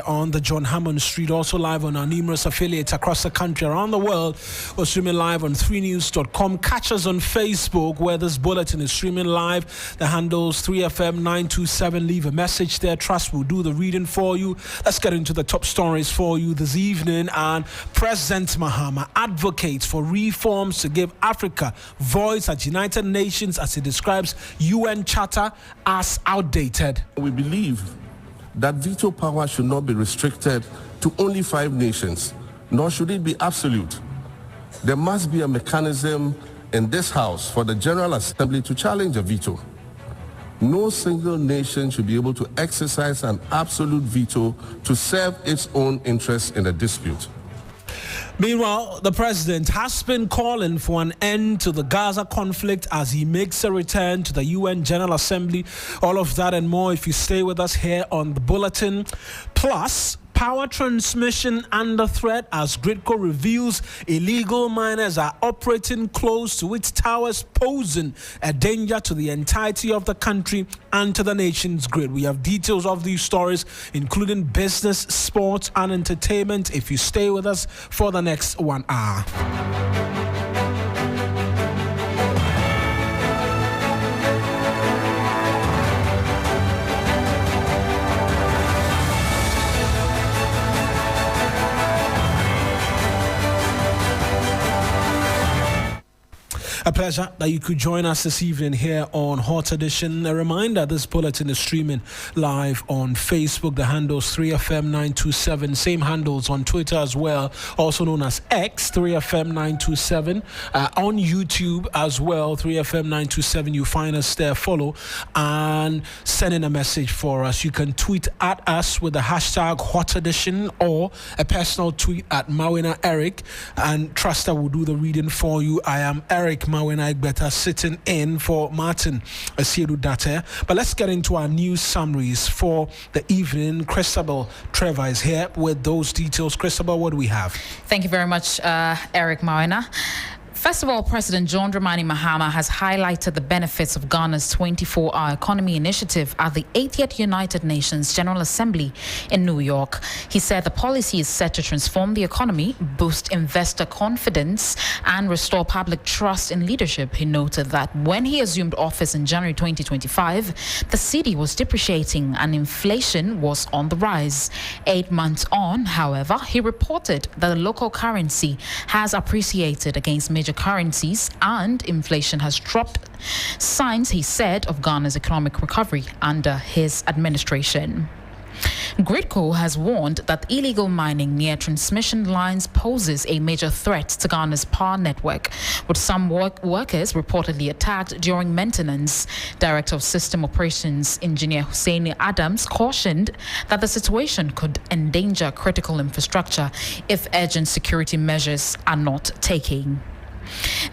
On the John Hammond Street, also live on our numerous affiliates across the country, around the world. We're streaming live on 3news.com. Catch us on Facebook, where this bulletin is streaming live. The handle's 3FM927. Leave a message there. Trust will do the reading for you. Let's get into the top stories for you this evening. And President Mahama advocates for reforms to give Africa voice at United Nations as he describes UN Charter as outdated. We believe that veto power should not be restricted to only 5 nations, nor should it be absolute. There must be a mechanism in this House for the General Assembly to challenge a veto. No single nation should be able to exercise an absolute veto to serve its own interests in a dispute. Meanwhile, the president has been calling for an end to the Gaza conflict as he makes a return to the UN General Assembly. All of that and more if you stay with us here on the bulletin. Plus, power transmission under threat as Gridco reveals illegal miners are operating close to its towers, posing a danger to the entirety of the country and to the nation's grid. We have details of these stories, including business, sports, and entertainment, if you stay with us for the next 1 hour. A pleasure that you could join us this evening here on Hot Edition. A reminder, this bulletin is streaming live on Facebook. The handle's 3FM927. Same handles on Twitter as well, also known as X, 3FM927. On YouTube as well, 3FM927. You find us there, follow, and send in a message for us. You can tweet at us with the hashtag Hot Edition or a personal tweet at Mawuena Eric, and trust I will do the reading for you. I am Eric Mawuena Egbeta, sitting in for Martin Asiedu Date. But let's get into our news summaries for the evening. Christabel Trevor is here with those details. Christabel, what do we have? Thank you very much, Eric Mawuena. First of all, President John Dramani Mahama has highlighted the benefits of Ghana's 24-hour economy initiative at the 80th United Nations General Assembly in New York. He said the policy is set to transform the economy, boost investor confidence, and restore public trust in leadership. He noted that when he assumed office in January 2025, the cedi was depreciating and inflation was on the rise. 8 months on, however, he reported that the local currency has appreciated against major currencies and inflation has dropped. Signs, he said, of Ghana's economic recovery under his administration. Gridco has warned that illegal mining near transmission lines poses a major threat to Ghana's power network, with some workers reportedly attacked during maintenance. Director of System Operations Engineer Hussein Adams cautioned that the situation could endanger critical infrastructure if urgent security measures are not taken.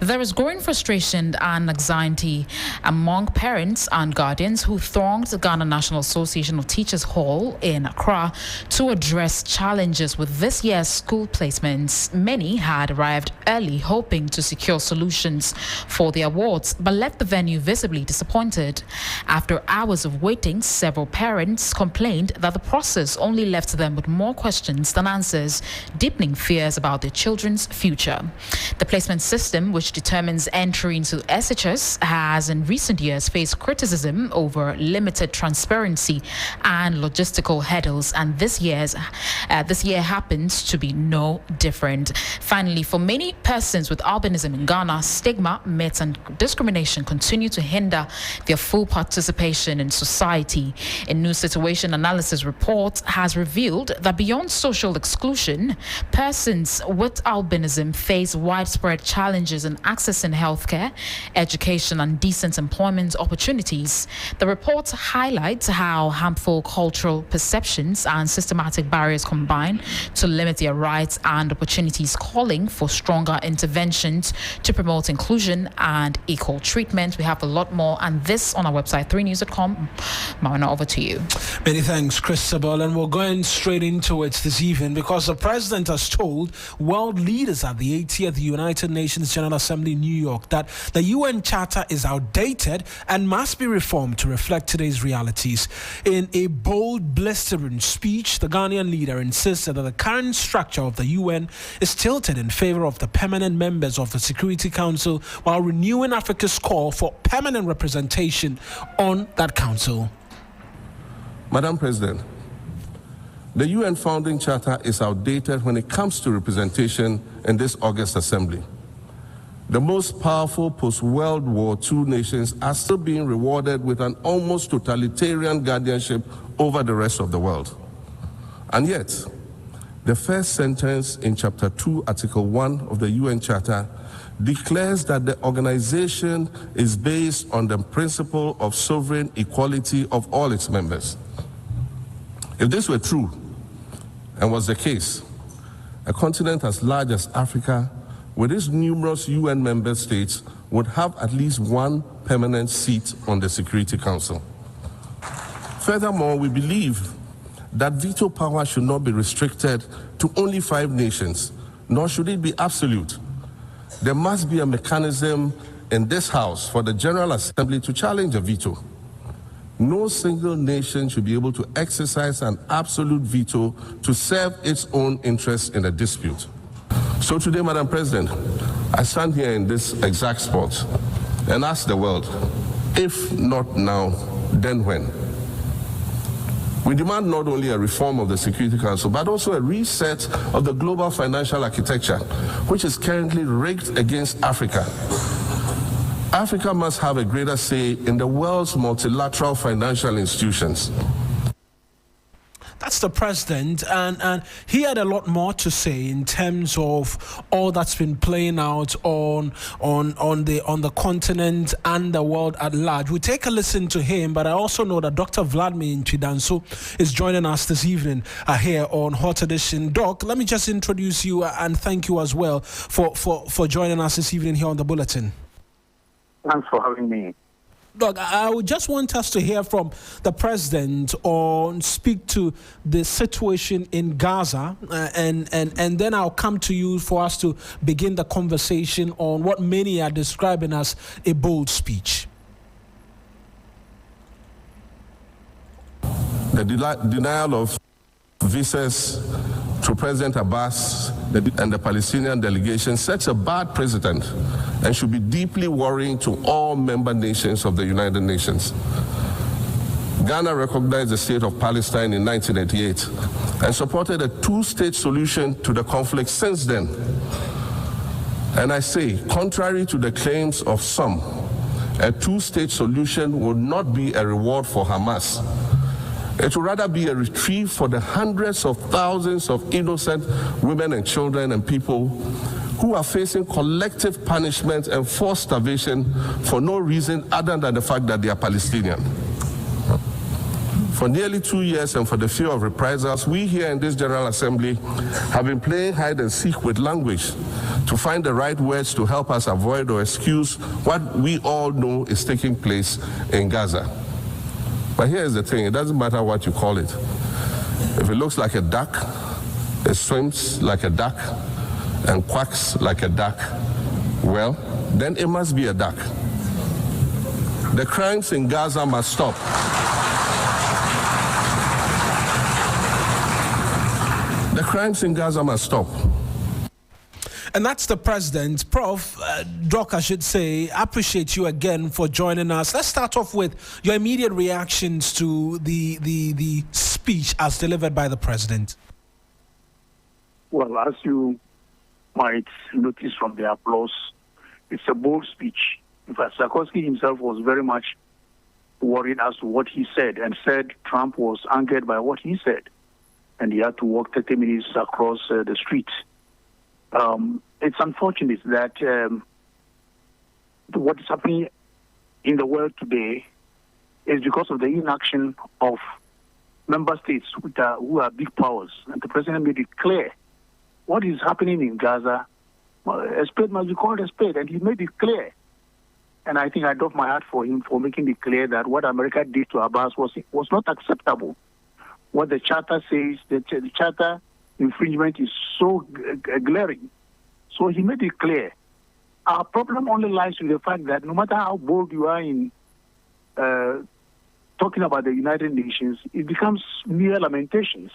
There is growing frustration and anxiety among parents and guardians who thronged the Ghana National Association of Teachers Hall in Accra to address challenges with this year's school placements. Many had arrived early hoping to secure solutions for the awards, but left the venue visibly disappointed. After hours of waiting, several parents complained that the process only left them with more questions than answers, deepening fears about their children's future. The placement system, which determines entry into SHS, has in recent years faced criticism over limited transparency and logistical hurdles, and this year happens to be no different. Finally, for many persons with albinism in Ghana, stigma, myths, and discrimination continue to hinder their full participation in society. A new situation analysis report has revealed that beyond social exclusion, persons with albinism face widespread challenges in accessing healthcare, education, and decent employment opportunities. The report highlights how harmful cultural perceptions and systematic barriers combine to limit their rights and opportunities, calling for stronger interventions to promote inclusion and equal treatment. We have a lot more, and this on our website, 3news.com. Mawuena, over to you. Many thanks, Christabel, and we're going straight into it this evening because the president has told world leaders at the 80th United Nations Nations General Assembly in New York that the UN Charter is outdated and must be reformed to reflect today's realities. In a bold, blistering speech, the Ghanaian leader insisted that the current structure of the UN is tilted in favor of the permanent members of the Security Council while renewing Africa's call for permanent representation on that council. Madam President, the UN Founding Charter is outdated when it comes to representation in this August Assembly. The most powerful post-World War II nations are still being rewarded with an almost totalitarian guardianship over the rest of the world. And yet, the first sentence in Chapter 2, Article 1 of the UN Charter declares that the organization is based on the principle of sovereign equality of all its members. If this were true, and was the case, a continent as large as Africa, with its numerous UN member states, would have at least one permanent seat on the Security Council. Furthermore, we believe that veto power should not be restricted to only 5 nations, nor should it be absolute. There must be a mechanism in this House for the General Assembly to challenge a veto. No single nation should be able to exercise an absolute veto to serve its own interests in a dispute. So today, Madam President, I stand here in this exact spot and ask the world, if not now, then when? We demand not only a reform of the Security Council, but also a reset of the global financial architecture, which is currently rigged against Africa. Africa must have a greater say in the world's multilateral financial institutions. That's the president, and he had a lot more to say in terms of all that's been playing out on the continent and the world at large. We take a listen to him, but I also know that Dr. Vladimir Chidanso is joining us this evening here on Hot Edition. Doc, let me just introduce you and thank you as well for joining us this evening here on the Bulletin. Thanks for having me. Doug, I would just want us to hear from the president on speak to the situation in Gaza, and then I'll come to you for us to begin the conversation on what many are describing as a bold speech. The denial of visas to President Abbas and the Palestinian delegation sets a bad precedent and should be deeply worrying to all member nations of the United Nations. Ghana recognized the state of Palestine in 1988 and supported a 2-state solution to the conflict since then. And I say, contrary to the claims of some, a 2-state solution will not be a reward for Hamas. It will rather be a reprieve for the hundreds of thousands of innocent women and children and people who are facing collective punishment and forced starvation for no reason other than the fact that they are Palestinian. For nearly 2 years and for the fear of reprisals, we here in this General Assembly have been playing hide and seek with language to find the right words to help us avoid or excuse what we all know is taking place in Gaza. But here's the thing, it doesn't matter what you call it. If it looks like a duck, it swims like a duck, and quacks like a duck, well, then it must be a duck. The crimes in Gaza must stop. The crimes in Gaza must stop. And that's the president. Prof, Doc, I should say, I appreciate you again for joining us. Let's start off with your immediate reactions to the speech as delivered by the president. Well, as you might notice from the applause, it's a bold speech. In fact, Sarkozy himself was very much worried as to what he said and said Trump was angered by what he said. And he had to walk 30 minutes across the street. It's unfortunate that what is happening in the world today is because of the inaction of member states who are big powers. And the president made it clear what is happening in Gaza. A spade must be called a spade, and he made it clear. And I think I doff my hat for him for making it clear that what America did to Abbas was not acceptable. What the Charter says, the Charter infringement is so glaring. So he made it clear Our problem only lies with the fact that no matter how bold you are in talking about the United Nations, it becomes mere lamentations.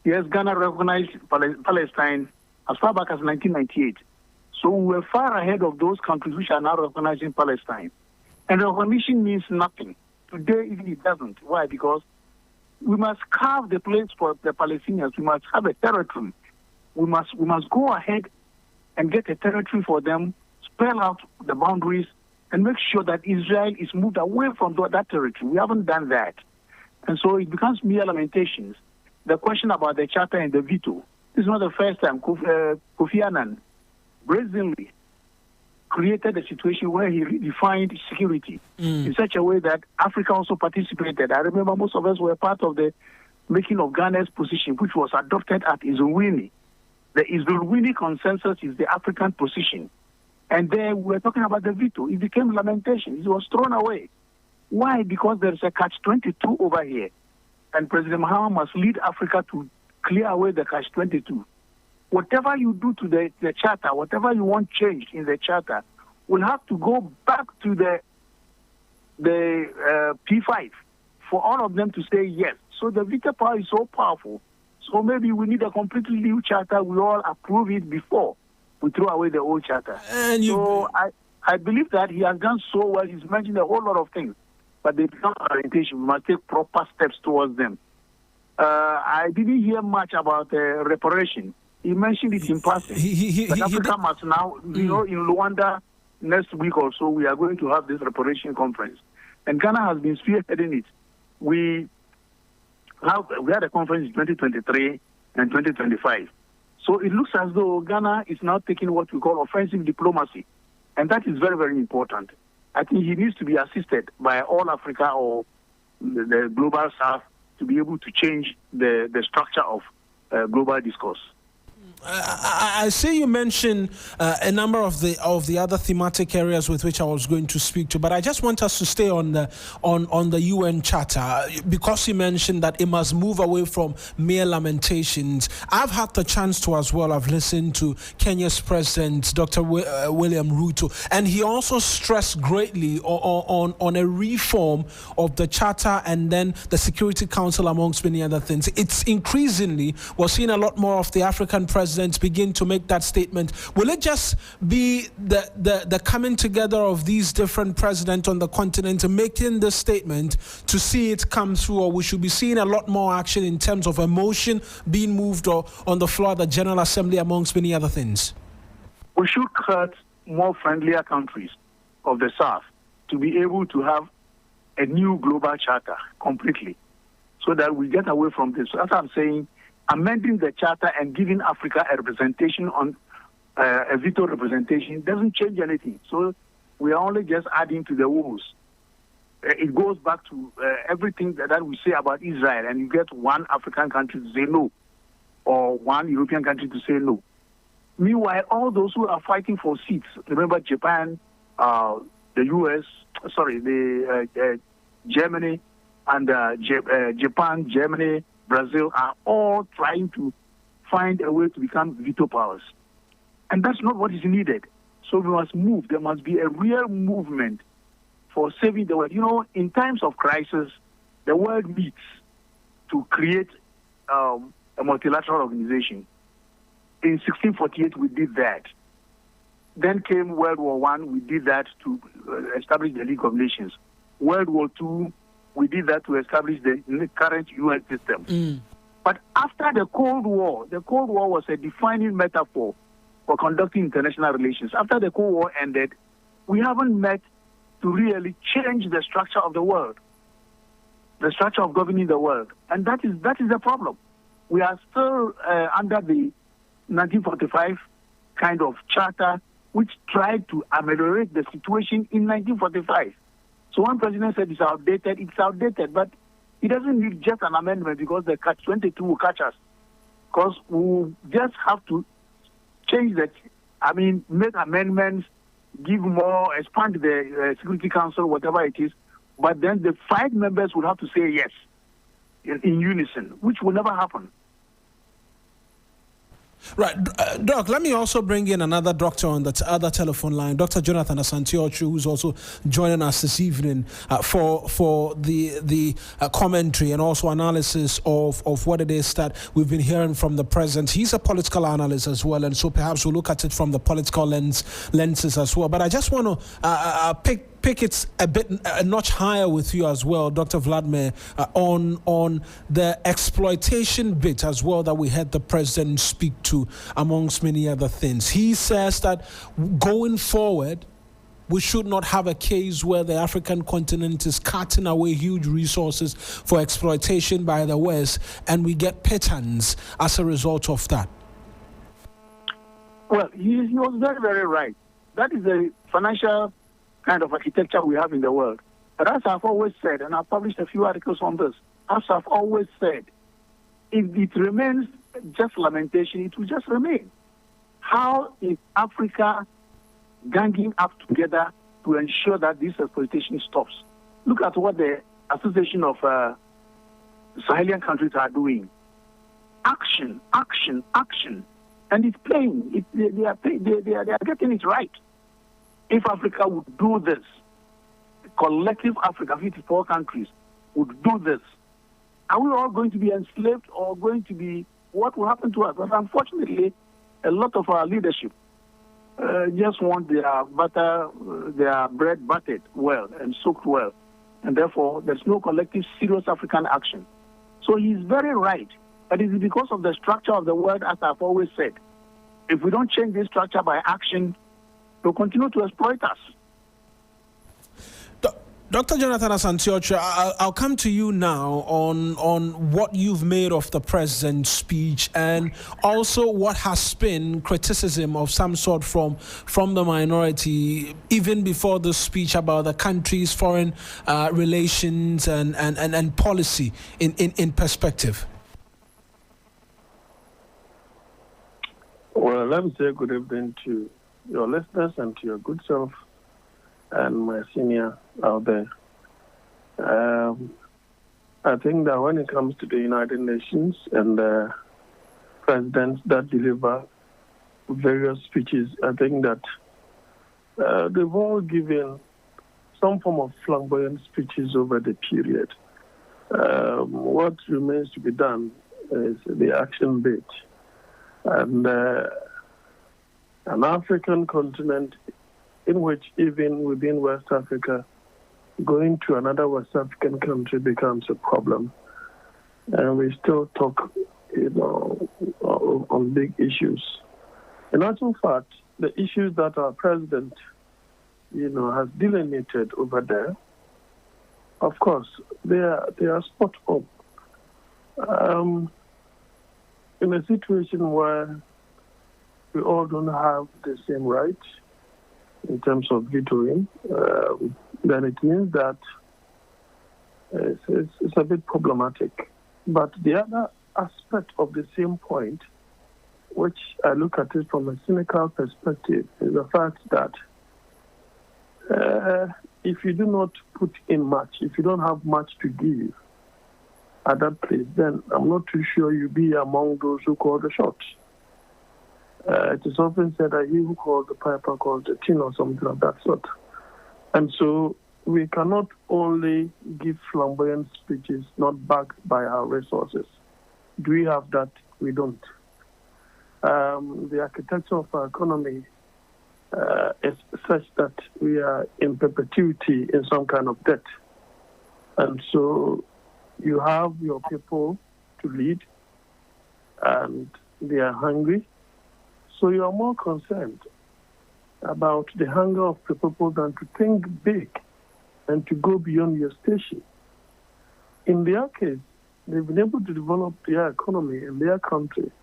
Yes, Ghana recognized Palestine as far back as 1998. So we were far ahead of those countries which are now recognizing Palestine. And recognition means nothing. Today, even it doesn't. Why? Because we must carve the place for the Palestinians. We must have a territory. We must go ahead and get a territory for them, spell out the boundaries, and make sure that Israel is moved away from that territory. We haven't done that. And so it becomes mere lamentations. The question about the charter and the veto, this is not the first time Kofi Annan brazenly created a situation where he redefined security in such a way that Africa also participated. I remember most of us were part of the making of Ghana's position, which was adopted at Izulwini. The Izulwini consensus is the African position. And there we were talking about the veto. It became lamentation. It was thrown away. Why? Because there's a catch-22 over here. And President Mahama must lead Africa to clear away the catch-22. Whatever you do to the charter, whatever you want changed in the charter, will have to go back to the P5 for all of them to say yes. So the veto power is so powerful. So maybe we need a completely new charter. We all approve it before we throw away the old charter. So I believe that he has done so well. He's mentioned a whole lot of things, but they become orientation. We must take proper steps towards them. I didn't hear much about reparation. He mentioned it in passing. But Africa must now, in Luanda next week or so, we are going to have this reparation conference. And Ghana has been spearheading it. We had a conference in 2023 and 2025. So it looks as though Ghana is now taking what we call offensive diplomacy. And that is very, very important. I think he needs to be assisted by all Africa or the global south to be able to change the structure of global discourse. I see you mentioned a number of the other thematic areas with which I was going to speak to, but I just want us to stay on the UN Charter because you mentioned that it must move away from mere lamentations. I've had the chance to as well. I've listened to Kenya's President, Dr. William Ruto, and he also stressed greatly on a reform of the Charter and then the Security Council, amongst many other things. It's increasingly, we're seeing a lot more of the African presidents begin to make that statement. Will it just be the coming together of these different presidents on the continent and making this statement to see it come through, or we should be seeing a lot more action in terms of emotion being moved or on the floor of the General Assembly, amongst many other things? We should cut more friendlier countries of the South to be able to have a new global charter completely so that we get away from this. As I'm saying, amending the charter and giving Africa a representation on a veto representation doesn't change anything. So we are only just adding to the woes. It goes back to everything that we say about Israel, and you get one African country to say no, or one European country to say no. Meanwhile, all those who are fighting for seats, remember Japan, the US, Germany, and Japan, Germany, Brazil are all trying to find a way to become veto powers. And that's not what is needed. So we must move. There must be a real movement for saving the world. You know, in times of crisis, the world meets to create a multilateral organization. In 1648, we did that. Then came World War I, we did that to establish the League of Nations. World War II, we did that to establish the current UN system. But after the Cold War was a defining metaphor for conducting international relations. After the Cold War ended, we haven't met to really change the structure of the world, the structure of governing the world. And that is the problem. We are still under the 1945 kind of charter, which tried to ameliorate the situation in 1945. So one president said it's outdated, but it doesn't need just an amendment because the catch-22 will catch us. Because we just have to change that, make amendments, give more, expand the Security Council, whatever it is, but then the 5 members will have to say yes in unison, which will never happen. Right, Doc, let me also bring in another doctor on the other telephone line, Dr. Jonathan Asante-Ocho, who's also joining us this evening for the commentary and also analysis of what it is that we've been hearing from the president. He's a political analyst as well, and so perhaps we'll look at it from the political lenses as well. But I just want to pick it a notch higher with you as well, Dr. Vladimir, on the exploitation bit as well that we had the president speak to, amongst many other things. He says that going forward, we should not have a case where the African continent is cutting away huge resources for exploitation by the West, and we get patterns as a result of that. Well, he was very, very right. That is a financial kind of architecture we have in the world. But as I've always said, and I've published a few articles on this, as I've always said, if it remains just lamentation, it will just remain. How is Africa ganging up together to ensure that this exploitation stops? Look at what the Association of Sahelian countries are doing. Action, action, action. And it's playing. They are getting it right. If Africa would do this, collective Africa, 54 countries, would do this, are we all going to be enslaved or going to be, what will happen to us? But unfortunately, a lot of our leadership just want their bread buttered well and soaked well. And therefore, there's no collective serious African action. So he's very right. But it is because of the structure of the world, as I've always said. If we don't change this structure by action, they'll continue to exploit us. Dr. Jonathan Asante-Ocho, I'll come to you now on what you've made of the president's speech and also what has been criticism of some sort from the minority, even before the speech, about the country's foreign relations and policy in perspective. Well, let me say good evening to your listeners and to your good self and my senior out there. I think that when it comes to the United Nations and the presidents that deliver various speeches, I think that they've all given some form of flamboyant speeches over the period. What remains to be done is the action bit. And an African continent in which even within West Africa, going to another West African country becomes a problem. And we still talk, on big issues. In actual fact, the issues that our president, has delineated over there, of course, they are spot on. In a situation where we all don't have the same rights in terms of vetoing, then it means that it's a bit problematic. But the other aspect of the same point, which I look at it from a cynical perspective, is the fact that if you do not put in much, if you don't have much to give at that place, then I'm not too sure you'll be among those who call the shots. It is often said that he who calls the piper calls the tune or something of that sort. And so we cannot only give flamboyant speeches not backed by our resources. Do we have that? We don't. The architecture of our economy is such that we are in perpetuity in some kind of debt. And so you have your people to lead, and they are hungry. So you are more concerned about the hunger of the people than to think big and to go beyond your station. In their case, they've been able to develop their economy in their country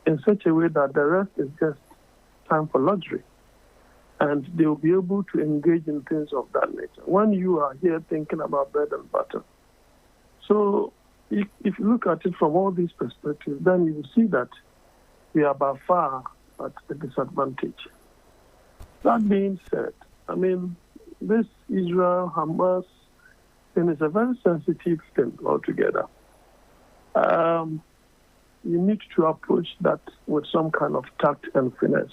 in such a way that the rest is just time for luxury. And they will be able to engage in things of that nature when you are here thinking about bread and butter. So if you look at it from all these perspectives, then you will see that we are by far at a disadvantage. That being said, this Israel-Hamas thing is a very sensitive thing altogether. you need to approach that with some kind of tact and finesse.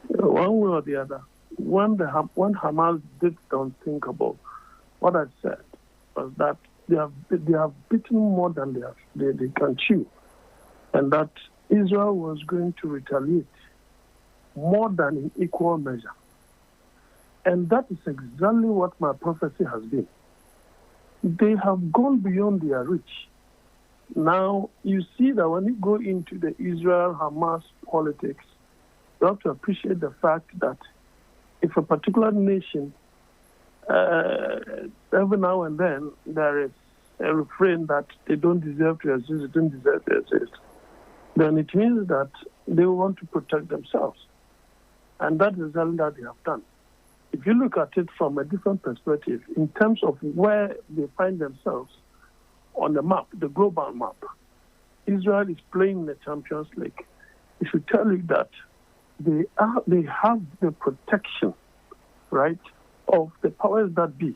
One way or the other, when Hamas did the unthinkable, what I said was that they have beaten more than they can chew, and that Israel was going to retaliate more than in equal measure. And that is exactly what my prophecy has been. They have gone beyond their reach. Now, you see that when you go into the Israel-Hamas politics, you have to appreciate the fact that if a particular nation, every now and then, there is a refrain that they don't deserve to exist, they don't deserve to exist, then it means that they want to protect themselves. And that is all that they have done. If you look at it from a different perspective, in terms of where they find themselves on the map, the global map, Israel is playing in the Champions League. It should tell you that they have the protection, right, of the powers that be.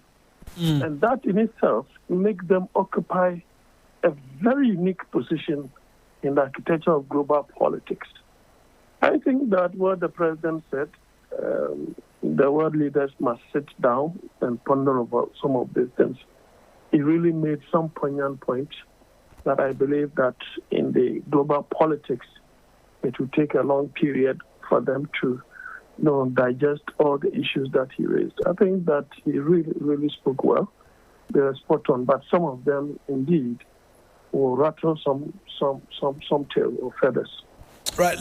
And that in itself makes them occupy a very unique position in the architecture of global politics. I think that what the president said, the world leaders must sit down and ponder about some of these things. He really made some poignant points that I believe that in the global politics, it will take a long period for them to digest all the issues that he raised. I think that he really, really spoke well. They are spot on, but some of them indeed will rattle some tail or feathers. Right,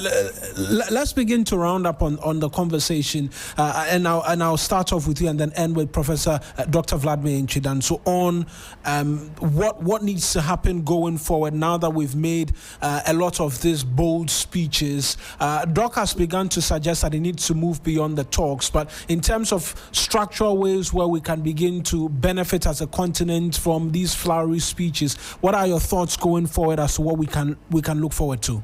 let's begin to round up on the conversation, and I'll start off with you and then end with Professor Dr. Vladimir Nchidan. So on what needs to happen going forward now that we've made a lot of these bold speeches. Doc has begun to suggest that it needs to move beyond the talks, but in terms of structural ways where we can begin to benefit as a continent from these flowery speeches, what are your thoughts going forward as to what we can look forward to?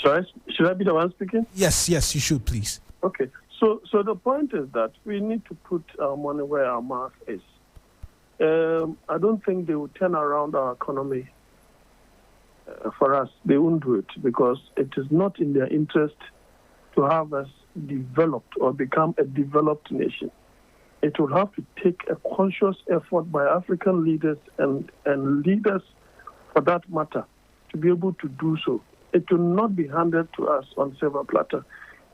Should I be the one speaking? Yes, you should, please. Okay. So the point is that we need to put our money where our mouth is. I don't think they will turn around our economy for us. They won't do it because it is not in their interest to have us developed or become a developed nation. It will have to take a conscious effort by African leaders and leaders, for that matter, to be able to do so. It will not be handed to us on silver platter.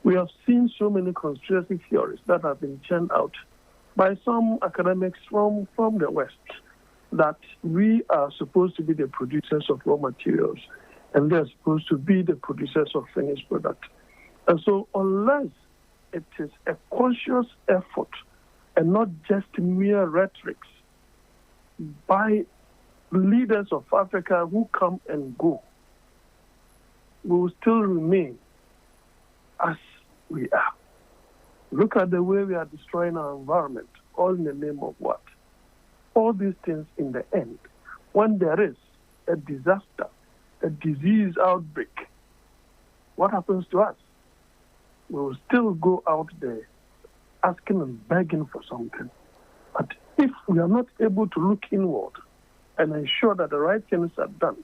We have seen so many conspiracy theories that have been churned out by some academics from the West that we are supposed to be the producers of raw materials and they're supposed to be the producers of finished product. And so unless it is a conscious effort and not just mere rhetorics by leaders of Africa who come and go, we will still remain as we are. Look at the way we are destroying our environment, all in the name of what? All these things in the end, when there is a disaster, a disease outbreak, what happens to us? We will still go out there asking and begging for something. But if we are not able to look inward and ensure that the right things are done,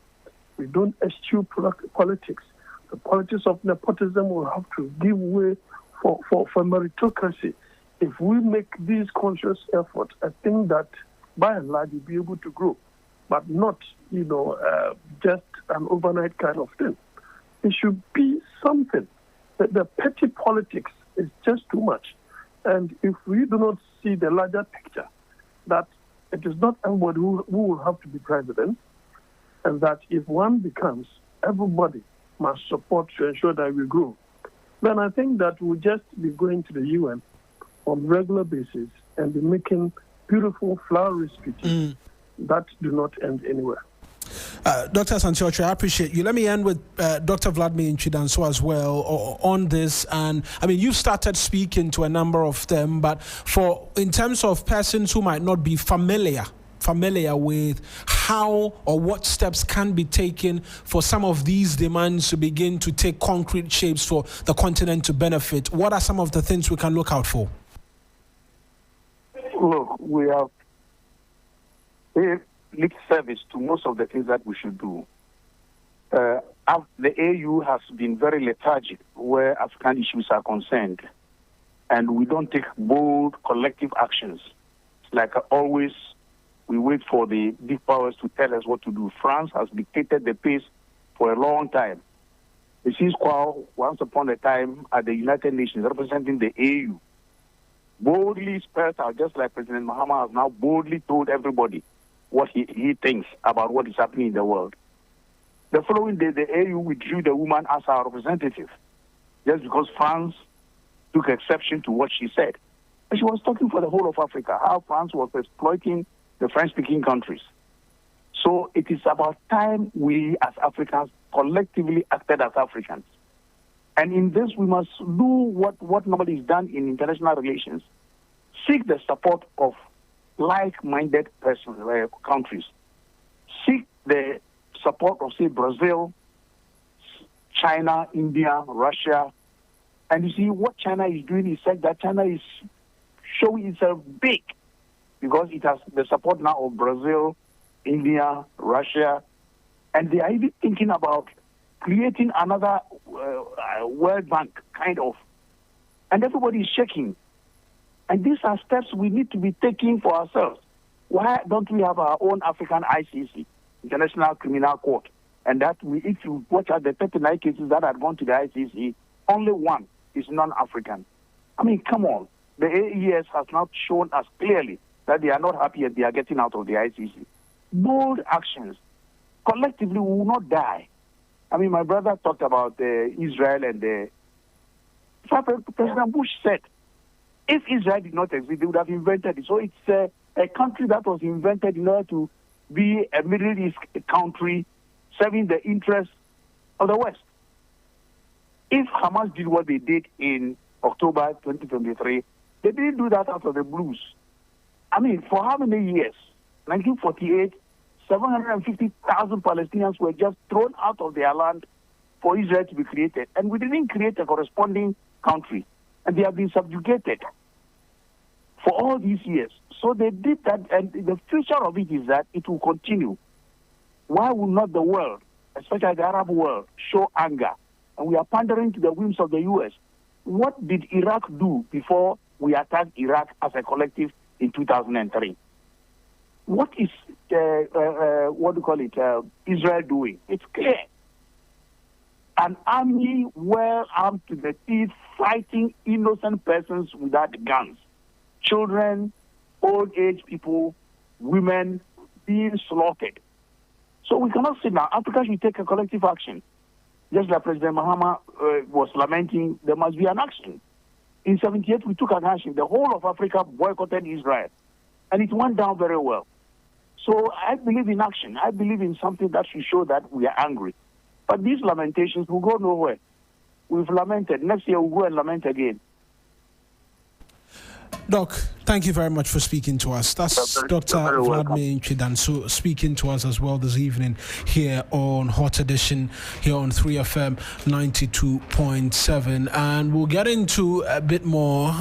we don't eschew politics. The politics of nepotism will have to give way for meritocracy. If we make these conscious efforts, I think that by and large we'll be able to grow, but not, just an overnight kind of thing. It should be something. The petty politics is just too much. And if we do not see the larger picture, that it is not everybody who will have to be president, and that if one becomes, everybody must support to ensure that we grow, then I think that we'll just be going to the UN on a regular basis and be making beautiful flowery speeches that do not end anywhere. Dr. Santiotre, I appreciate you. Let me end with Dr. Vladimir Nchidan as well on this. And I mean, you've started speaking to a number of them, but in terms of persons who might not be familiar with how or what steps can be taken for some of these demands to begin to take concrete shapes for the continent to benefit, what are some of the things we can look out for? Look, we have, if lip service to most of the things that we should do. The AU has been very lethargic where African issues are concerned, and we don't take bold collective actions. Like always, we wait for the big powers to tell us what to do. France has dictated the pace for a long time. Mrs. Kwao, once upon a time at the United Nations representing the AU, boldly spelled out, just like President Mahama has now boldly told everybody what he thinks about what is happening in the world. The following day, the AU withdrew the woman as our representative, just because France took exception to what she said. But she was talking for the whole of Africa, how France was exploiting the French-speaking countries. So it is about time we as Africans collectively acted as Africans. And in this, we must do what normally is done in international relations, seek the support of like-minded countries, seek the support of, say, Brazil, China, India, Russia. And you see, what China is doing is that China is showing itself big because it has the support now of Brazil, India, Russia, and they are even thinking about creating another World Bank, kind of. And everybody is shaking. And these are steps we need to be taking for ourselves. Why don't we have our own African ICC, International Criminal Court? And that if you watch out the 39 cases that have gone to the ICC, only one is non-African. I mean, come on. The AES has not shown us clearly that they are not happy and they are getting out of the ICC. Bold actions. Collectively, we will not die. I mean, my brother talked about Israel and President Bush said, if Israel did not exist, they would have invented it. So it's a country that was invented in order to be a Middle East country serving the interests of the West. If Hamas did what they did in October 2023, they didn't do that out of the blues. I mean, for how many years? 1948, 750,000 Palestinians were just thrown out of their land for Israel to be created. And we didn't create a corresponding country. And they have been subjugated for all these years. So they did that, and the future of it is that it will continue. Why will not the world, especially the Arab world, show anger? And we are pandering to the whims of the U.S. What did Iraq do before we attacked Iraq as a collective in 2003? What is, Israel doing? It's clear. An army well armed to the teeth fighting innocent persons without guns. Children, old age people, women being slaughtered. So we cannot sit now. Africa should take a collective action. Just like President Mahama was lamenting, there must be an action. In 1978, we took an action. The whole of Africa boycotted Israel. And it went down very well. So I believe in action. I believe in something that should show that we are angry. But these lamentations will go nowhere. We've lamented. Next year we'll go and lament again. Doc, thank you very much for speaking to us. That's Dr. Vladimir Chidanso speaking to us as well this evening here on Hot Edition, here on 3FM 92.7. And we'll get into a bit more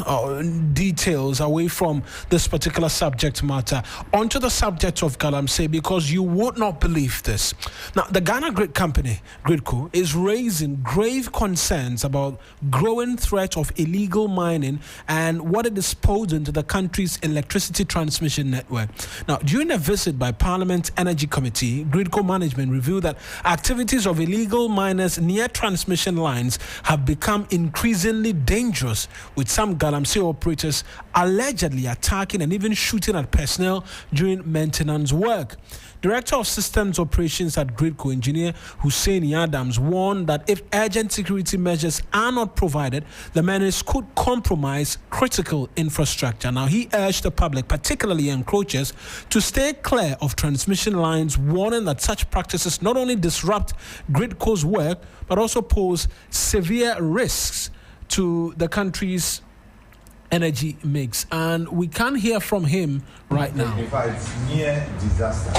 details away from this particular subject matter onto the subject of Galamsey, because you would not believe this. Now, the Ghana Grid Company, Gridco, is raising grave concerns about growing threat of illegal mining and what it is posing to the country's electricity transmission network. Now, during a visit by Parliament Energy Committee, Gridco management revealed that activities of illegal miners near transmission lines have become increasingly dangerous, with some Galamsey operators allegedly attacking and even shooting at personnel during maintenance work. Director of Systems Operations at Gridco, Engineer Hussein Adams, warned that if urgent security measures are not provided, the menace could compromise critical infrastructure. Now, he urged the public, particularly encroachers, to stay clear of transmission lines, warning that such practices not only disrupt Gridco's work, but also pose severe risks to the country's energy mix. And we can hear from him right now. In fact, it's near disaster.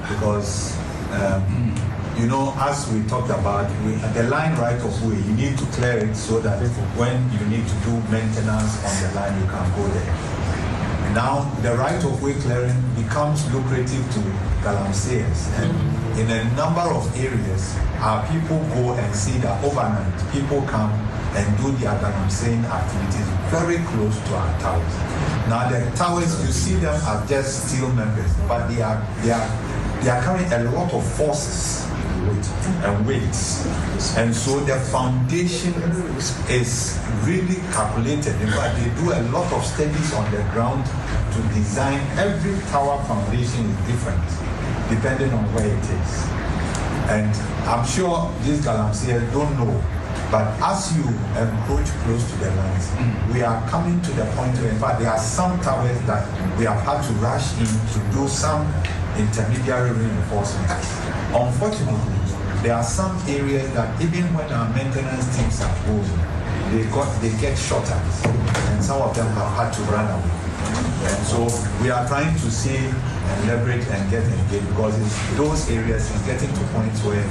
Because, as we talked about, the line right of way, you need to clear it so that when you need to do maintenance on the line, you can go there. Now, the right-of-way clearing becomes lucrative to galamseyers. And in a number of areas, our people go and see that overnight, people come and do their galamseying activities very close to our towers. Now, the towers, you see them as just steel members, but they are carrying a lot of forces and weights. And so the foundation is really calculated. In fact, they do a lot of studies on the ground to design. Every tower foundation is different, depending on where it is. And I'm sure these galamseyers don't know, but as you encroach close to the lands, we are coming to the point where, in fact, there are some towers that we have had to rush in to do some intermediary reinforcements. Unfortunately, there are some areas that even when our maintenance teams are going, they get shorter, and some of them have had to run away. And so we are trying to see and leverage and get engaged, because in those areas it's getting to points where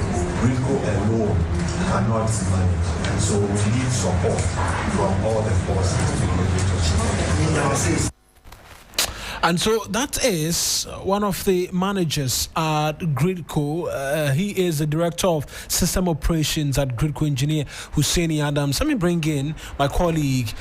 RICO alone cannot manage. And so we need support from all the forces to be able to achieve. And so that is one of the managers at Gridco. He is the director of system operations at Gridco, engineer Husseini Adams. Let me bring in my colleague,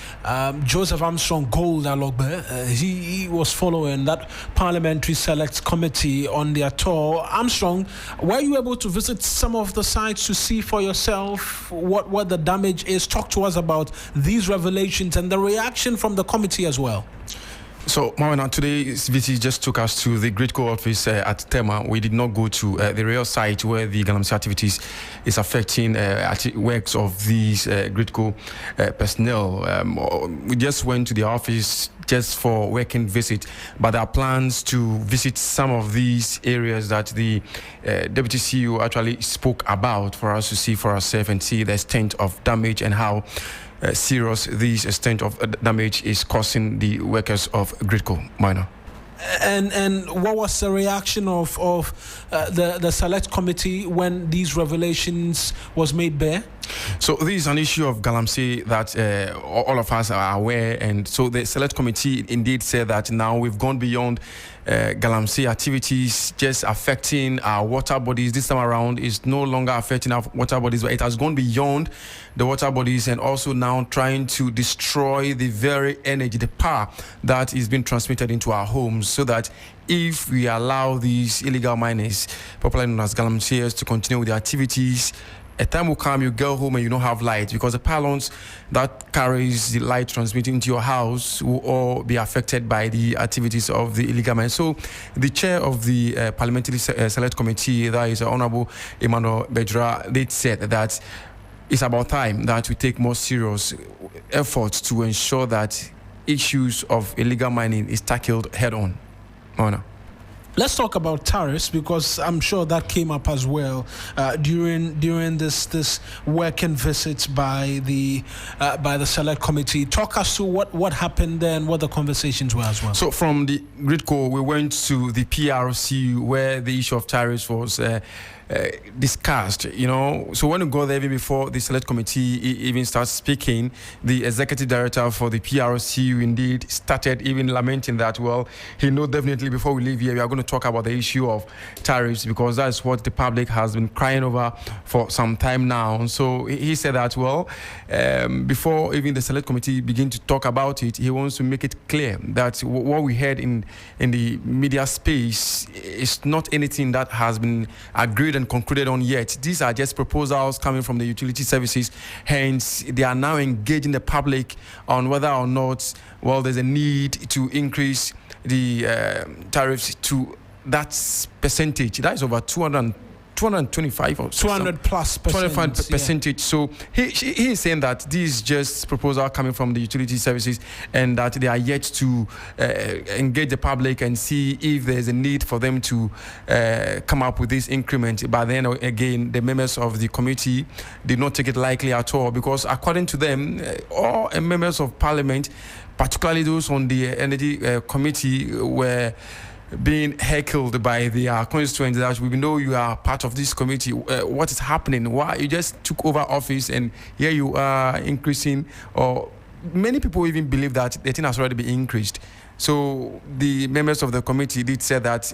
Joseph Armstrong Gold Alogbe. He was following that parliamentary select committee on their tour. Armstrong, were you able to visit some of the sites to see for yourself what the damage is? Talk to us about these revelations and the reaction from the committee as well. So, Mawuena, today's visit just took us to the Gridco office at Tema. We did not go to the real site where the galamsey activities is affecting works of these Gridco personnel. We just went to the office just for working visit, but there are plans to visit some of these areas that the Deputy CEO actually spoke about for us to see for ourselves and see the extent of damage and how serious this extent of damage is causing the workers of Gridco Minor. And what was the reaction of the select committee when these revelations was made bare? So this is an issue of galamsey that all of us are aware, and so the select committee indeed said that now we've gone beyond galamsey activities just affecting our water bodies. This time around is no longer affecting our water bodies, but it has gone beyond the water bodies and also now trying to destroy the very energy, the power that is being transmitted into our homes, so that if we allow these illegal miners, popularly known as galamseyers, to continue with their activities, a time will come you go home and you don't have light, because the pylons that carries the light transmitting to your house will all be affected by the activities of the illegal miners. So the chair of the parliamentary select committee, that is Honorable Emmanuel Bejra, they said that it's about time that we take more serious efforts to ensure that issues of illegal mining is tackled head on. Honor. Let's talk about tariffs, because I'm sure that came up as well during this working visit by the select committee. Talk us through what happened there and what the conversations were as well. So from the Gridco, we went to the PRC where the issue of tariffs was discussed, So when we go there, even before the select committee even starts speaking, the executive director for the PRC indeed started even lamenting that, well, he knows definitely before we leave here, we are going to talk about the issue of tariffs, because that's what the public has been crying over for some time now. So he said that, well, before even the select committee begin to talk about it, he wants to make it clear that what we heard in the media space is not anything that has been agreed and concluded on yet. These are just proposals coming from the utility services. Hence, they are now engaging the public on whether or not, well, there's a need to increase the tariffs to that percentage. That is over 225 or 200 plus percentage. So he is saying that this is just proposal coming from the utility services, and that they are yet to engage the public and see if there's a need for them to come up with this increment. But then again, the members of the committee did not take it lightly at all, because according to them, all members of parliament, particularly those on the energy committee, were being heckled by their constituents that we know you are part of this committee. What is happening? Why you just took over office and here you are increasing? Or many people even believe that the thing has already been increased. So the members of the committee did say that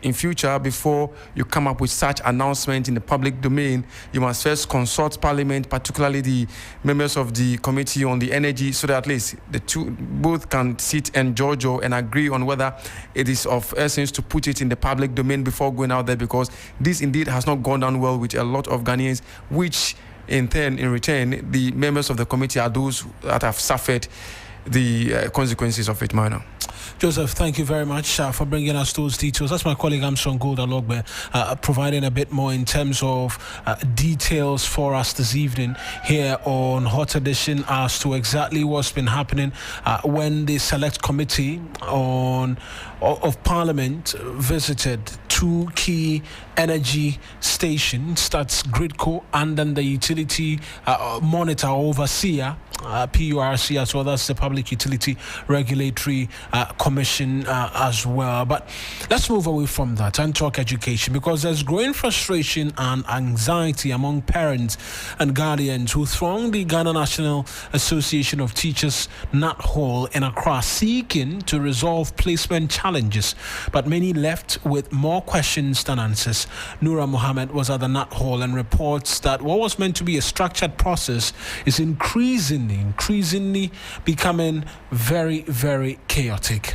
in future, before you come up with such announcement in the public domain, you must first consult Parliament, particularly the members of the Committee on the Energy, so that at least the two both can sit and jojo and agree on whether it is of essence to put it in the public domain before going out there, because this indeed has not gone down well with a lot of Ghanaians, which in return, the members of the committee are those that have suffered the consequences of it, minor. Joseph, thank you very much for bringing us those details. That's my colleague Armstrong Gold-Alogbe providing a bit more in terms of details for us this evening here on Hot Edition as to exactly what's been happening when the Select Committee of Parliament visited two key energy stations, that's Gridco and then the utility monitor overseer, PURC, as well as the Public Utility Regulatory Commission as well. But let's move away from that and talk education, because there's growing frustration and anxiety among parents and guardians who throng the Ghana National Association of Teachers NAT Hall in Accra seeking to resolve placement challenges, but many left with more questions than answers. Noura Mohammed was at the NAT Hall and reports that what was meant to be a structured process is increasingly becoming very, very chaotic.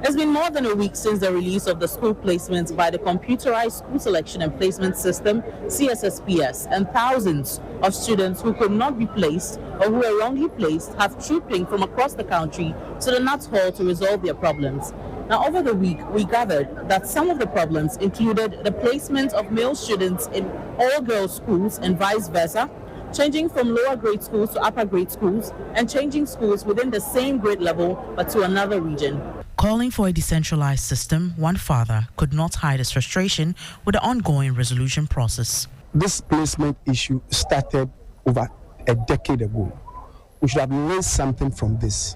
It's been more than a week since the release of the school placements by the Computerized School Selection and Placement System, CSSPS, and thousands of students who could not be placed or who were wrongly placed have trooping from across the country to the NAT Hall to resolve their problems. Now, over the week, we gathered that some of the problems included the placement of male students in all-girls schools and vice versa, changing from lower grade schools to upper grade schools, and changing schools within the same grade level but to another region. Calling for a decentralized system, one father could not hide his frustration with the ongoing resolution process. This placement issue started over a decade ago. We should have learned something from this.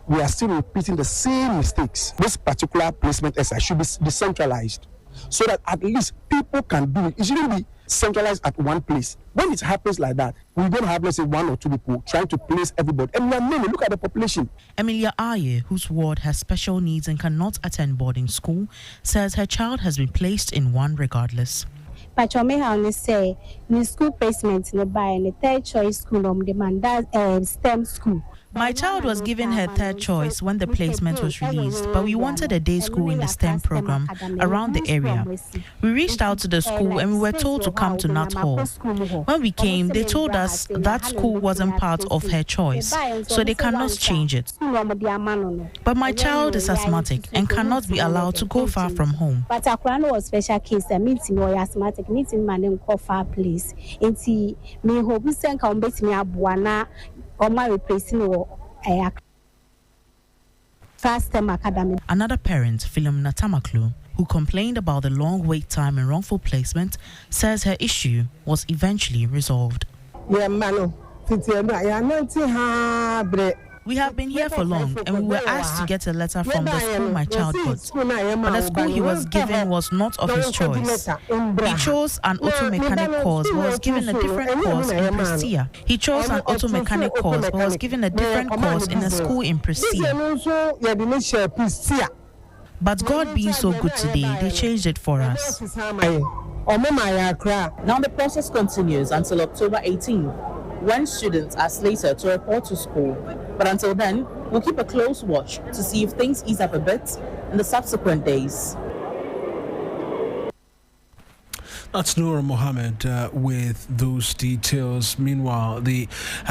We are still repeating the same mistakes. This particular placement exercise should be decentralized so that at least people can do it. It shouldn't be centralized at one place. When it happens like that, we don't have, let's say, one or two people trying to place everybody. And we are many. Look at the population. Emilia Aye, whose ward has special needs and cannot attend boarding school, says her child has been placed in one regardless. Pachomeha say, in school placement nearby and the third choice school demand STEM school. My child was given her third choice when the placement was released, but we wanted a day school in the STEM program around the area. We reached out to the school and we were told to come to NAT Hall. When we came, they told us that school wasn't part of her choice, so they cannot change it. But my child is asthmatic and cannot be allowed to go far from home. But Akwano was special case, a meeting or asthmatic meeting man in far place. And see, me hope we send come back to me abuana. Another parent, Philomena Tamaklu, who complained about the long wait time and wrongful placement, says her issue was eventually resolved. We have been here for long, and we were asked to get a letter from the school my child got. But the school he was given was not of his choice. He chose an auto mechanic course, but was given a different course in Prestia. He chose an auto mechanic course, but was given a different course in a school in Prestia. But God being so good today, they changed it for us. Now the process continues until October 18th. When students are slated to report to school. But until then, we'll keep a close watch to see if things ease up a bit in the subsequent days. That's Noura Mohammed with those details. Meanwhile, the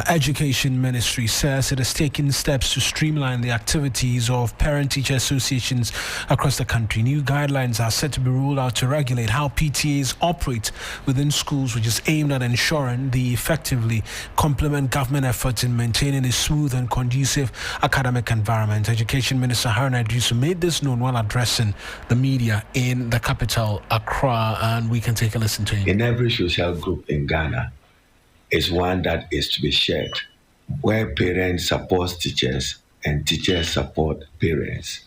Education Ministry says it has taken steps to streamline the activities of parent-teacher associations across the country. New guidelines are set to be rolled out to regulate how PTAs operate within schools, which is aimed at ensuring they effectively complement government efforts in maintaining a smooth and conducive academic environment. Education Minister Haruna Iddrisu made this known while addressing the media in the capital, Accra, and we can take a listen to him. In every social group in Ghana is one that is to be shared, where parents support teachers and teachers support parents.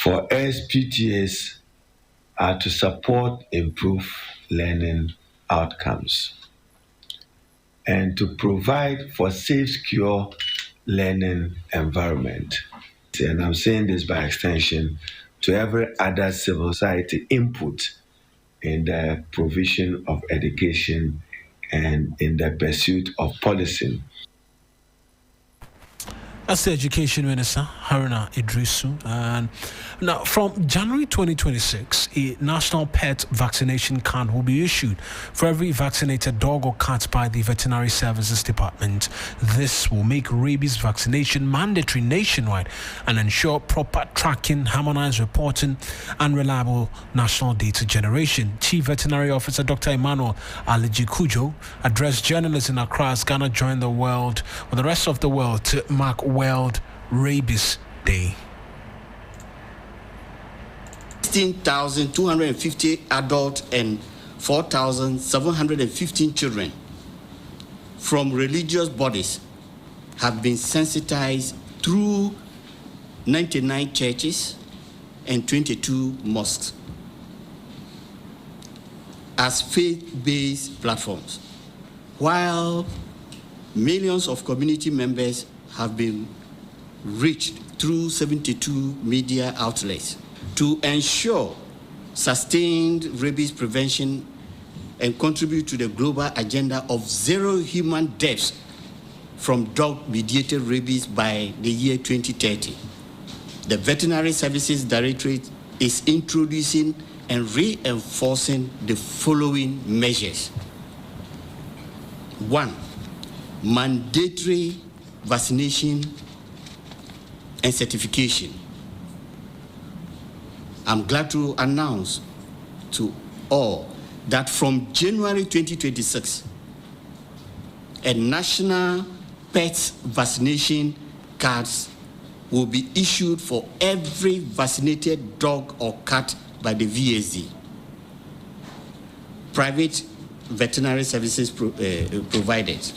For us, PTAs are to support improve learning outcomes and to provide for safe, secure learning environment. And I'm saying this by extension to every other civil society input in the provision of education and in the pursuit of policy. That's the Education Minister, Haruna Idrisu. And now, from January 2026, a national pet vaccination card will be issued for every vaccinated dog or cat by the Veterinary Services Department. This will make rabies vaccination mandatory nationwide and ensure proper tracking, harmonized reporting, and reliable national data generation. Chief Veterinary Officer Dr. Emmanuel Alejikujo addressed journalists in Accra as Ghana joined the world, or the rest of the world, to mark World Rabies Day. 16,250 adults and 4,715 children from religious bodies have been sensitized through 99 churches and 22 mosques as faith-based platforms, while millions of community members have been reached through 72 media outlets to ensure sustained rabies prevention and contribute to the global agenda of zero human deaths from dog-mediated rabies by the year 2030. The Veterinary Services Directorate is introducing and reinforcing the following measures. 1. Mandatory vaccination and certification. I'm glad to announce to all that from January 2026, a national pet vaccination cards will be issued for every vaccinated dog or cat by the VSD. Private veterinary services provided.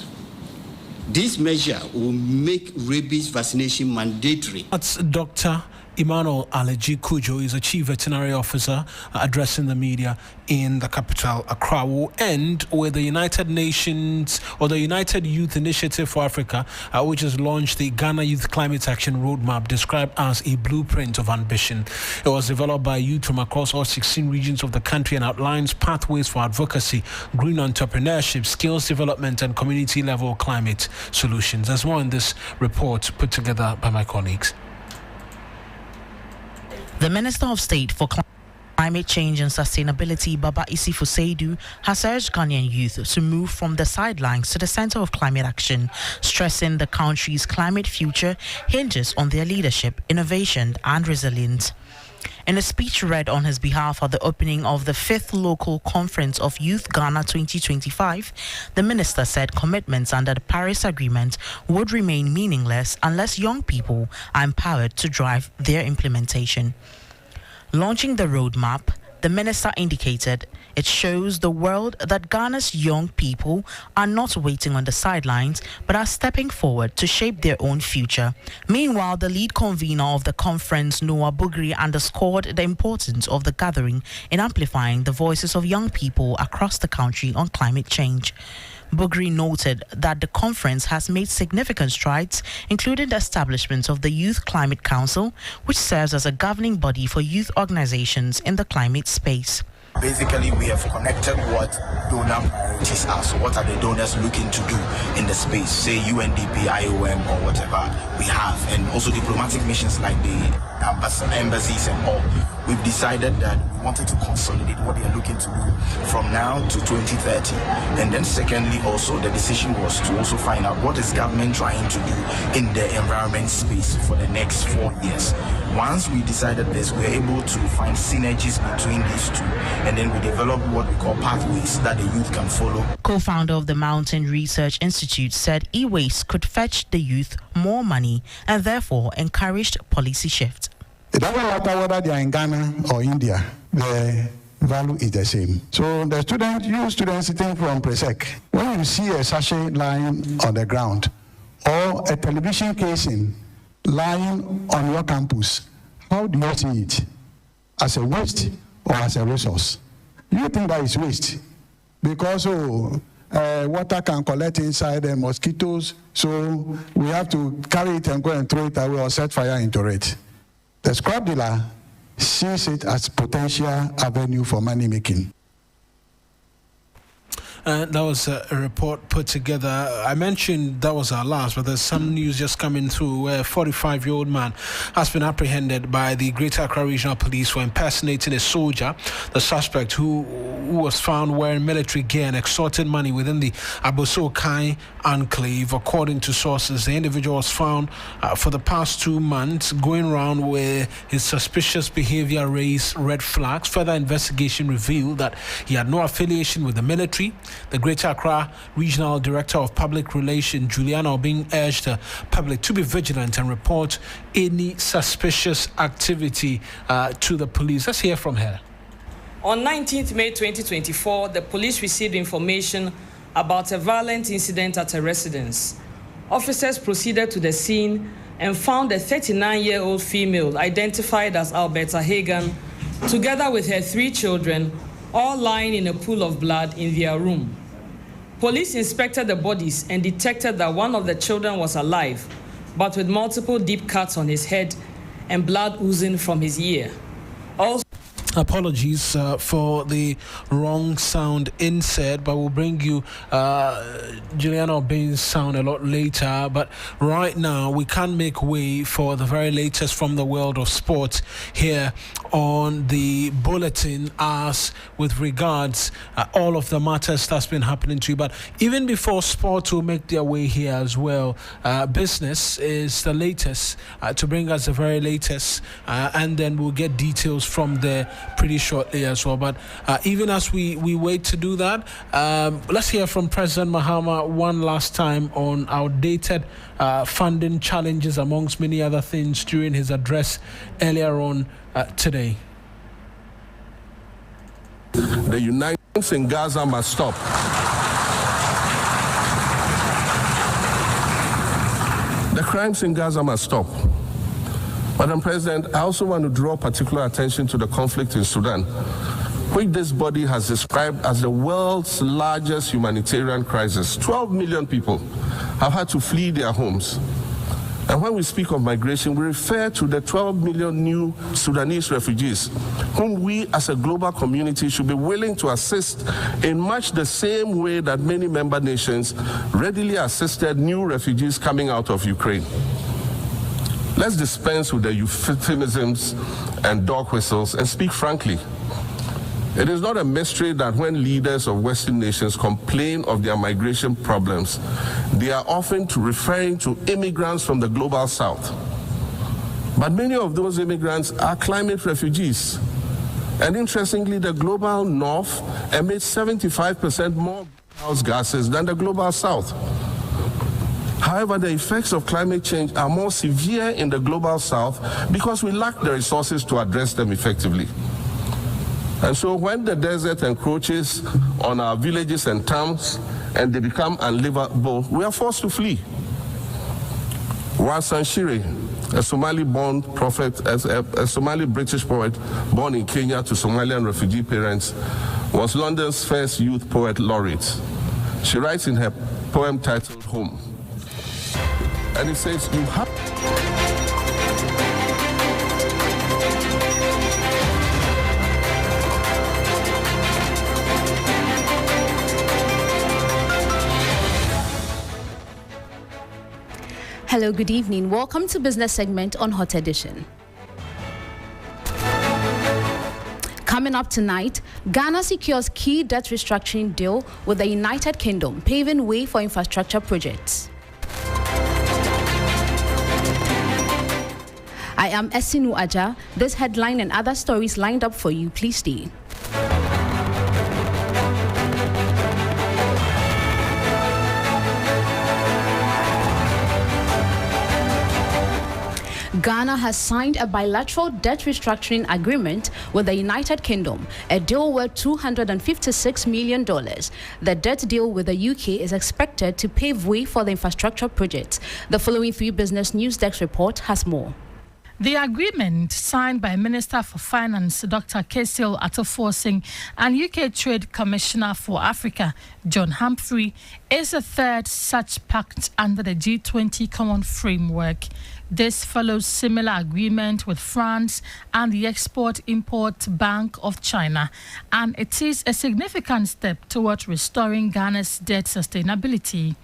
This measure will make rabies vaccination mandatory. That's Dr. Emmanuel Alejikujo. Is a chief veterinary officer addressing the media in the capital, Accra. Will end with the United Nations or the United Youth Initiative for Africa, which has launched the Ghana Youth Climate Action Roadmap, described as a blueprint of ambition. It was developed by youth from across all 16 regions of the country and outlines pathways for advocacy, green entrepreneurship, skills development, and community-level climate solutions. There's more in this report put together by my colleagues. The Minister of State for Climate Change and Sustainability, Baba Isifu Seidu, has urged Ghanaian youth to move from the sidelines to the center of climate action, stressing the country's climate future hinges on their leadership, innovation, and resilience. In a speech read on his behalf at the opening of the 5th Local Conference of Youth Ghana 2025, the minister said commitments under the Paris Agreement would remain meaningless unless young people are empowered to drive their implementation. Launching the roadmap, the minister indicated it shows the world that Ghana's young people are not waiting on the sidelines but are stepping forward to shape their own future. Meanwhile, the lead convener of the conference, Noah Bugri, underscored the importance of the gathering in amplifying the voices of young people across the country on climate change. Bugri noted that the conference has made significant strides, including the establishment of the Youth Climate Council, which serves as a governing body for youth organizations in the climate space. Basically, we have connected what donor priorities are. So what are the donors looking to do in the space? Say UNDP, IOM, or whatever we have. And also diplomatic missions like the embassies and all. We've decided that we wanted to consolidate what they are looking to do from now to 2030. And then secondly, also the decision was to also find out what is government trying to do in the environment space for the next 4 years. Once we decided this, we were able to find synergies between these two, and then we developed what we call pathways that the youth can follow. Co-founder of the Mountain Research Institute said e-waste could fetch the youth more money and therefore encouraged policy shift. It doesn't matter whether they are in Ghana or India, the value is the same. So the student, you students sitting from Presec, when you see a sachet lying on the ground or a television casing lying on your campus, how do you see it? As a waste or as a resource? You think that is waste because water can collect inside and mosquitoes, so we have to carry it and go and throw it away or set fire into it. The scrap dealer sees it as potential avenue for money making. That was a report put together. I mentioned that was our last, but there's some news just coming through where a 45-year-old man has been apprehended by the Greater Accra Regional Police for impersonating a soldier. The suspect, who was found wearing military gear and extorting money within the Aboso-Kai enclave. According to sources, the individual was found for the past 2 months going around where his suspicious behavior raised red flags. Further investigation revealed that he had no affiliation with the military. The Greater Accra Regional Director of Public Relations, Juliana Obing, urged the public to be vigilant and report any suspicious activity to the police. Let's hear from her. On 19th May 2024, the police received information about a violent incident at a residence. Officers proceeded to the scene and found a 39-year-old female identified as Alberta Hagan, together with her 3 children, all lying in a pool of blood in their room. Police inspected the bodies and detected that one of the children was alive, but with multiple deep cuts on his head and blood oozing from his ear. Also, apologies for the wrong sound insert, but we'll bring you Juliana Obing's sound a lot later. But right now, we can make way for the very latest from the world of sports here on the bulletin, as with regards all of the matters that's been happening to you. But even before sports will make their way here as well, business is the latest to bring us the very latest, and then we'll get details from there pretty shortly as well. But even as we wait to do that, let's hear from President Mahama one last time on outdated funding challenges, amongst many other things, during his address earlier on today. The United States in Gaza must stop. The crimes in Gaza must stop. Madam President, I also want to draw particular attention to the conflict in Sudan, which this body has described as the world's largest humanitarian crisis. 12 million people have had to flee their homes. And when we speak of migration, we refer to the 12 million new Sudanese refugees, whom we as a global community should be willing to assist in much the same way that many member nations readily assisted new refugees coming out of Ukraine. Let's dispense with the euphemisms and dog whistles and speak frankly. It is not a mystery that when leaders of Western nations complain of their migration problems, they are often referring to immigrants from the global south. But many of those immigrants are climate refugees. And interestingly, the global north emits 75% more greenhouse gases than the global south. However, the effects of climate change are more severe in the global south because we lack the resources to address them effectively. And so when the desert encroaches on our villages and towns and they become unlivable, we are forced to flee. Wasan Shire, a Somali-born prophet, a Somali-British poet born in Kenya to Somalian refugee parents, was London's first youth poet laureate. She writes in her poem titled Home. And it says, you have... Hello, good evening. Welcome to Business Segment on Hot Edition. Coming up tonight, Ghana secures key debt restructuring deal with the United Kingdom, paving way for infrastructure projects. I am Esinu Aja. This headline and other stories lined up for you. Please stay. Ghana has signed a bilateral debt restructuring agreement with the United Kingdom, a deal worth $256 million. The debt deal with the UK is expected to pave way for the infrastructure project. The following 3 Business News Desk report has more. The agreement, signed by Minister for Finance Dr. Kesil Attoforsen and UK Trade Commissioner for Africa John Humphrey, is the third such pact under the G20 Common Framework. This follows similar agreement with France and the Export-Import Bank of China, and it is a significant step towards restoring Ghana's debt sustainability.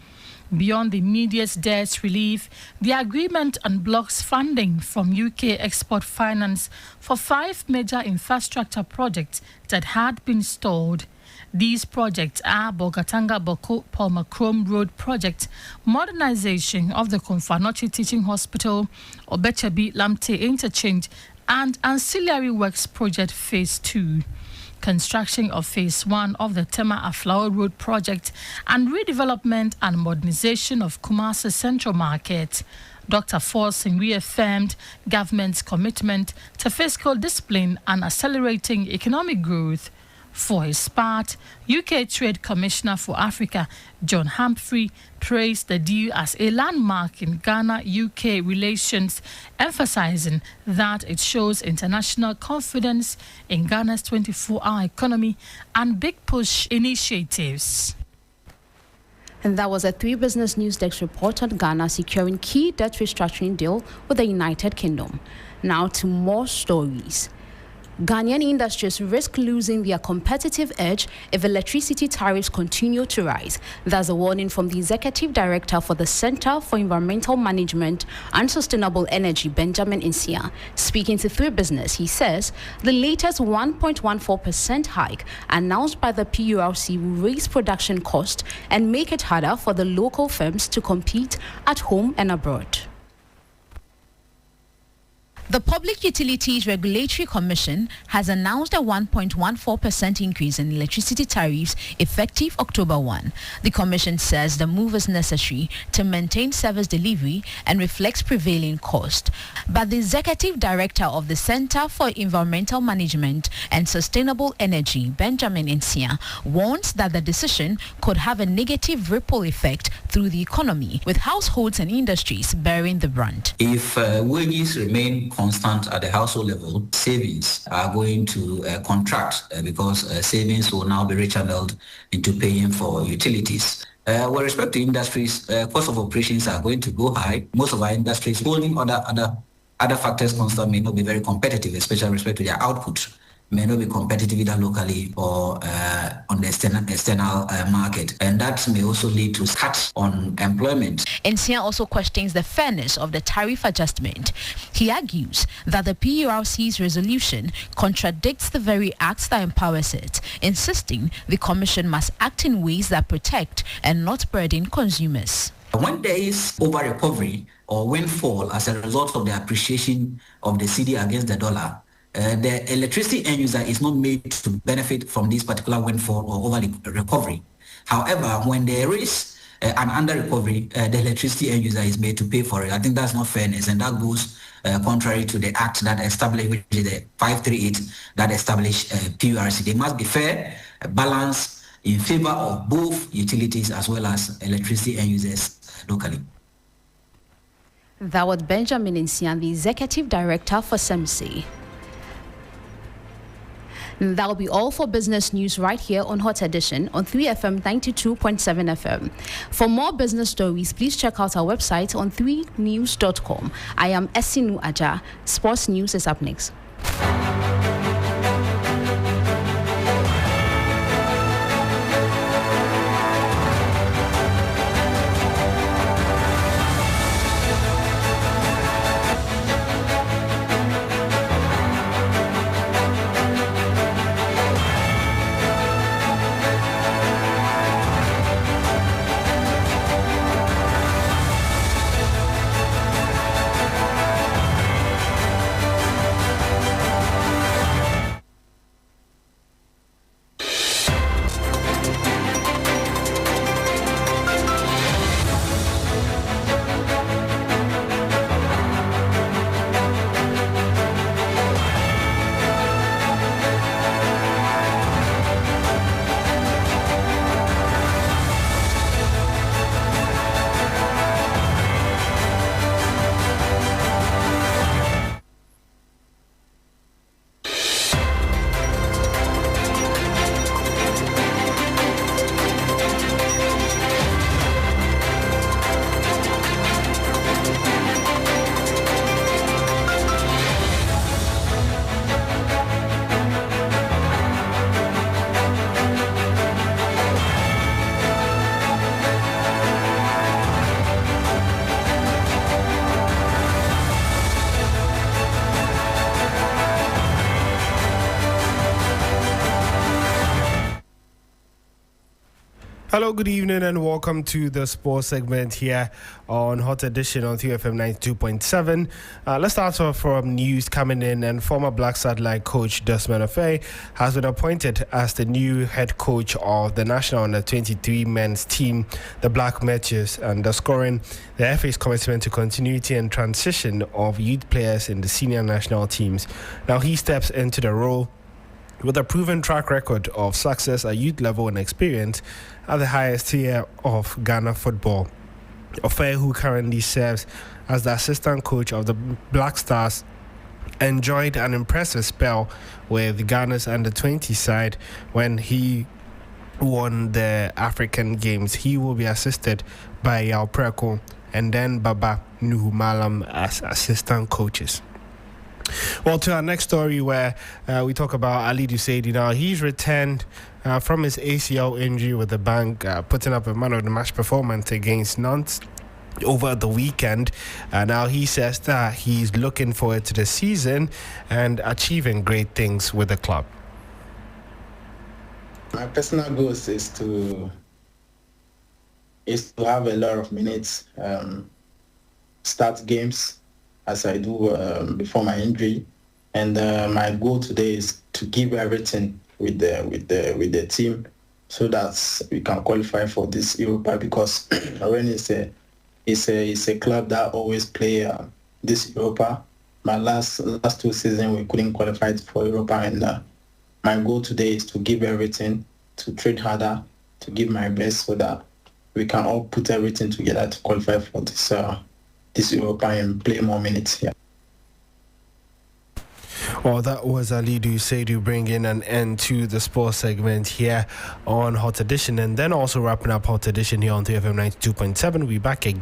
Beyond the immediate debt relief, the agreement unblocks funding from UK Export Finance for 5 major infrastructure projects that had been stalled. These projects are Bogatanga Boko Palmer Chrome Road Project, modernization of the Konfanochi Teaching Hospital, Obechabi Lamte Interchange, and Ancillary Works Project Phase 2. Construction of Phase 1 of the Tema Aflao Road project and redevelopment and modernization of Kumasi Central Market. Dr. Forsen reaffirmed government's commitment to fiscal discipline and accelerating economic growth. For his part, UK Trade Commissioner for Africa John Humphrey praised the deal as a landmark in Ghana-UK relations, emphasizing that it shows international confidence in Ghana's 24-hour economy and big push initiatives. And that was a 3 Business News Desk report on Ghana securing key debt restructuring deal with the United Kingdom. Now to more stories. Ghanaian industries risk losing their competitive edge if electricity tariffs continue to rise. That's a warning from the Executive Director for the Center for Environmental Management and Sustainable Energy, Benjamin Insia. Speaking to 3 Business, he says the latest 1.14% hike announced by the PURC will raise production costs and make it harder for the local firms to compete at home and abroad. The Public Utilities Regulatory Commission has announced a 1.14% increase in electricity tariffs effective October 1. The Commission says the move is necessary to maintain service delivery and reflects prevailing cost. But the Executive Director of the Center for Environmental Management and Sustainable Energy, Benjamin Insia, warns that the decision could have a negative ripple effect through the economy, with households and industries bearing the brunt. If wages remain constant at the household level, savings are going to contract because savings will now be rechanneled into paying for utilities. With respect to industries, cost of operations are going to go high. Most of our industries, holding other factors constant, may not be very competitive, especially with respect to their output, may not be competitive either locally or on the external market. And that may also lead to cuts on employment. Nsia also questions the fairness of the tariff adjustment. He argues that the PURC's resolution contradicts the very act that empowers it, insisting the Commission must act in ways that protect and not burden consumers. When there is over-recovery or windfall as a result of the appreciation of the cedi against the dollar, the electricity end user is not made to benefit from this particular windfall or over recovery. However, when there is an under recovery, the electricity end user is made to pay for it. I think that's not fairness, and that goes contrary to the act that established, which is the 538 that established PURC. They must be fair, balanced in favor of both utilities as well as electricity end users locally. That was Benjamin Insian, the Executive Director for SEMSI. That will be all for business news right here on Hot Edition on 3FM 92.7 FM. For more business stories, please check out our website on 3news.com. I am Esinu Aja. Sports News is up next. Hello, good evening, and welcome to the sports segment here on Hot Edition on 3FM 92.7. Let's start off from news coming in, and former Black Satellite coach Desmond Ofei has been appointed as the new head coach of the national under-23 men's team, the Black Meteors, underscoring the FA's commitment to continuity and transition of youth players in the senior national teams. Now he steps into the role with a proven track record of success at youth level and experience at the highest tier of Ghana football. Ofei, who currently serves as the assistant coach of the Black Stars, enjoyed an impressive spell with Ghana's under-20 side when he won the African Games. He will be assisted by Yao Preko and then Baba Nuhumalam as assistant coaches. Well, to our next story, where we talk about Ali Dusaidi. Now, he's returned from his ACL injury with the bank, putting up a man-of-the-match performance against Nantes over the weekend. Now, he says that he's looking forward to the season and achieving great things with the club. My personal goals is to have a lot of minutes, start games, as I do before my injury, and my goal today is to give everything with the team, so that we can qualify for this Europa. Because Rennes is a club that always play this Europa. My last 2 seasons we couldn't qualify for Europa, and my goal today is to give everything, to trade harder, to give my best, so that we can all put everything together to qualify for this Europa and play more minutes here. Well, that was Ali Dusaidi bringing an end to the sports segment here on Hot Edition, and then also wrapping up Hot Edition here on 3FM 92.7. We'll be back again